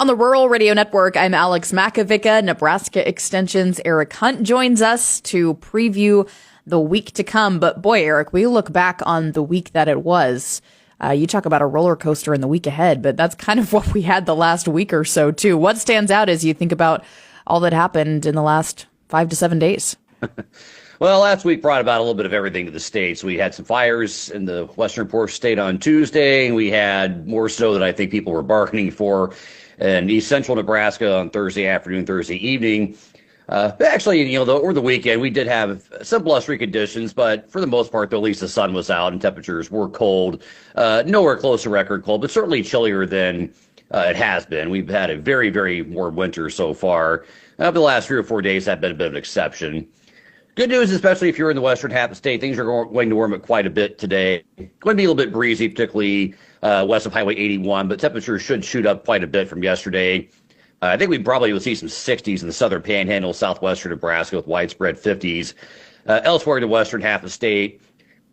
On the Rural Radio Network, I'm Alex Makovica. Nebraska Extension's Eric Hunt joins us to preview the week to come. But boy, Eric, we look back on the week that it was. You talk about a roller coaster in the week ahead, but that's kind of what we had the last week or so, too. What stands out as you think about all that happened in the last 5 to 7 days? Well, last week brought about a little bit of everything to the states. We had some fires in the western portion of the state on Tuesday, and we had more snow than I think people were bargaining for in east central Nebraska on Thursday afternoon, Thursday evening. But actually, over the weekend, we did have some blustery conditions, but for the most part, though, at least the sun was out and temperatures were cold. Nowhere close to record cold, but certainly chillier than it has been. We've had a very, very warm winter so far. The last 3 or 4 days have been a bit of an exception. Good news, especially if you're in the western half of the state, things are going to warm up quite a bit today. Going to be a little bit breezy, particularly west of Highway 81, but temperatures should shoot up quite a bit from yesterday. I think we probably will see some 60s in the southern panhandle, southwestern Nebraska with widespread 50s. Elsewhere in the western half of the state,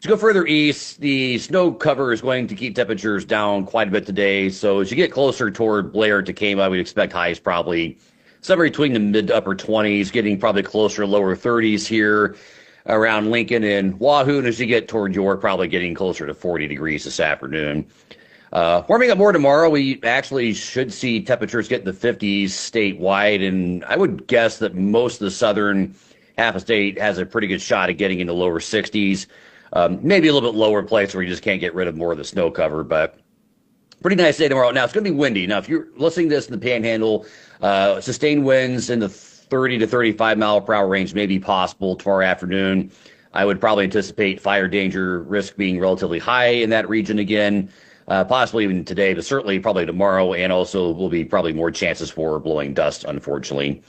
to go further east, the snow cover is going to keep temperatures down quite a bit today. So as you get closer toward Blair, Tacoma, we'd expect highs probably somewhere between the mid to upper 20s, getting probably closer to lower 30s here around Lincoln and Wahoo. And as you get toward York, probably getting closer to 40 degrees this afternoon. Warming up more tomorrow, we actually should see temperatures get in the 50s statewide. And I would guess that most of the southern half of the state has a pretty good shot at getting into lower 60s. Maybe a little bit lower place where you just can't get rid of more of the snow cover, but pretty nice day tomorrow. Now, it's going to be windy. Now, if you're listening to this in the panhandle, sustained winds in the 30 to 35 mile per hour range may be possible tomorrow afternoon. I would probably anticipate fire danger risk being relatively high in that region again, possibly even today, but certainly probably tomorrow, and also will be probably more chances for blowing dust, unfortunately.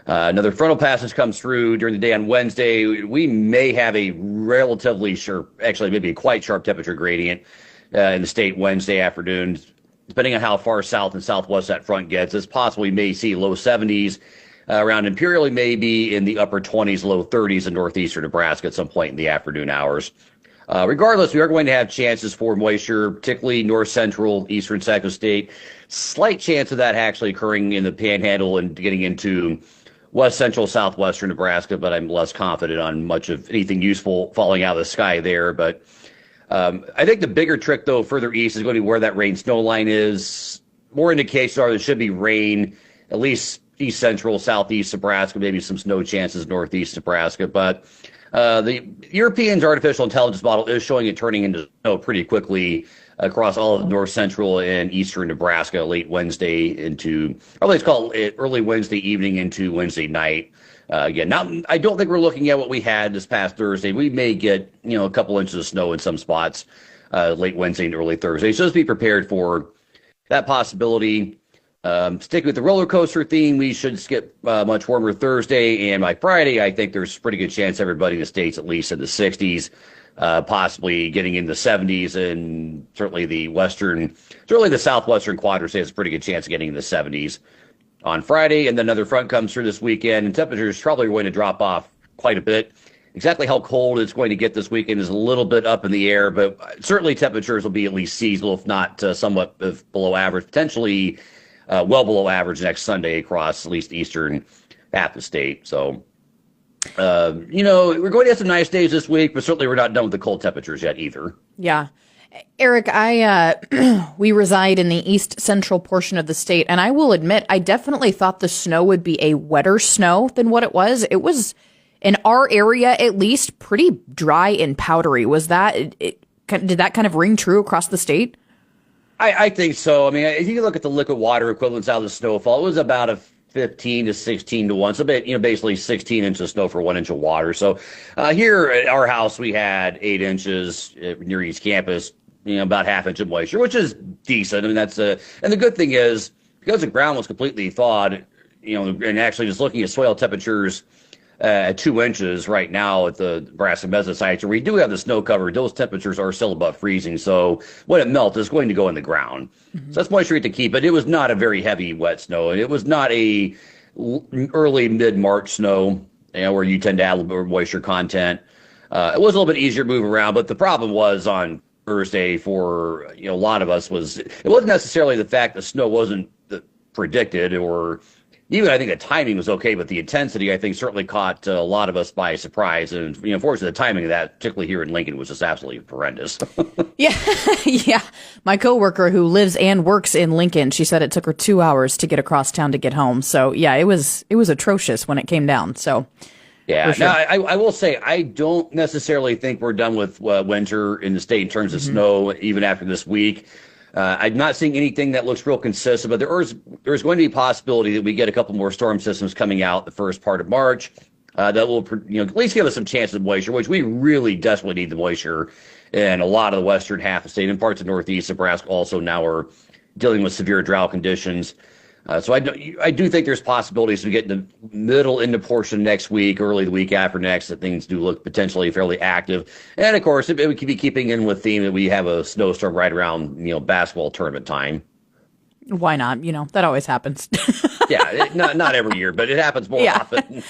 Another frontal passage comes through during the day on Wednesday. We may have a relatively sharp, actually maybe a quite sharp temperature gradient in the state Wednesday afternoon. Depending on how far south and southwest that front gets, it's possible we may see low 70s around Imperial, maybe in the upper 20s, low 30s in northeastern Nebraska at some point in the afternoon hours. Regardless, we are going to have chances for moisture, particularly north central, eastern second of the state. Slight chance of that actually occurring in the panhandle and getting into west central, southwestern Nebraska, but I'm less confident on much of anything useful falling out of the sky there. But I think the bigger trick, though, further east is going to be where that rain snow line is. More indications are there should be rain, at least east central, southeast Nebraska, maybe some snow chances northeast Nebraska. But the Europeans' artificial intelligence model is showing it turning into snow pretty quickly across all of north central and eastern Nebraska late Wednesday into, or let's call it early Wednesday evening into Wednesday night. Again, I don't think we're looking at what we had this past Thursday. We may get, a couple inches of snow in some spots late Wednesday and early Thursday. So just be prepared for that possibility. Sticking with the roller coaster theme, we should skip much warmer Thursday. And by Friday, I think there's a pretty good chance everybody in the state's at least in the 60s, possibly getting in the 70s, and certainly the southwestern quadrant has a pretty good chance of getting in the 70s on Friday. And then another front comes through this weekend, and temperatures probably going to drop off quite a bit. Exactly how cold it's going to get this weekend is a little bit up in the air, but certainly temperatures will be at least seasonal, if not somewhat below average, potentially well below average next Sunday across at least the eastern half of the state. So, we're going to have some nice days this week, but certainly we're not done with the cold temperatures yet either. Yeah. Eric, we reside in the east central portion of the state, and I will admit, I definitely thought the snow would be a wetter snow than what it was. It was, in our area at least, pretty dry and powdery. Was that, did that kind of ring true across the state? I think so. I mean, if you look at the liquid water equivalents out of the snowfall, it was about a 15 to 16 to 1. So, basically 16 inches of snow for 1 inch of water. So here at our house, we had 8 inches near East Campus, about half inch of moisture, which is decent. I mean, and the good thing is, because the ground was completely thawed, and actually just looking at soil temperatures at 2 inches right now at the Nebraska Mesa sites, where we do have the snow cover, those temperatures are still above freezing. So when it melts, it's going to go in the ground. Mm-hmm. So that's moisture to keep, but it was not a very heavy wet snow. It was not a early mid-March snow, where you tend to add a little bit more moisture content. It was a little bit easier to move around, but the problem was on Thursday for a lot of us it wasn't necessarily the fact the snow wasn't predicted, or even I think the timing was okay, but the intensity, I think, certainly caught a lot of us by surprise. And, unfortunately, the timing of that, particularly here in Lincoln, was just absolutely horrendous. Yeah. Yeah. My coworker who lives and works in Lincoln, she said it took her 2 hours to get across town to get home. So, yeah, it was atrocious when it came down. So, yeah. sure. Now, I will say, I don't necessarily think we're done with winter in the state in terms of snow, even after this week. I'm not seeing anything that looks real consistent, but there's going to be a possibility that we get a couple more storm systems coming out the first part of March that will, at least give us some chance of moisture, which we really desperately need the moisture in a lot of the western half of the state and parts of northeast Nebraska. Also, now are dealing with severe drought conditions. So I do think there's possibilities we get in the middle into portion next week, early the week after next, that things do look potentially fairly active. And of course, it would be keeping in with theme that we have a snowstorm right around, basketball tournament time. Why not? That always happens. Yeah, not every year, but it happens more often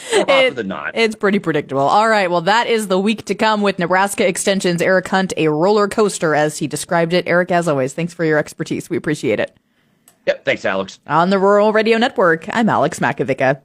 than not. It's pretty predictable. All right, well, that is the week to come with Nebraska Extension's Eric Hunt, a roller coaster, as he described it. Eric, as always, thanks for your expertise. We appreciate it. Yep, thanks, Alex. On the Rural Radio Network, I'm Alex Makovica.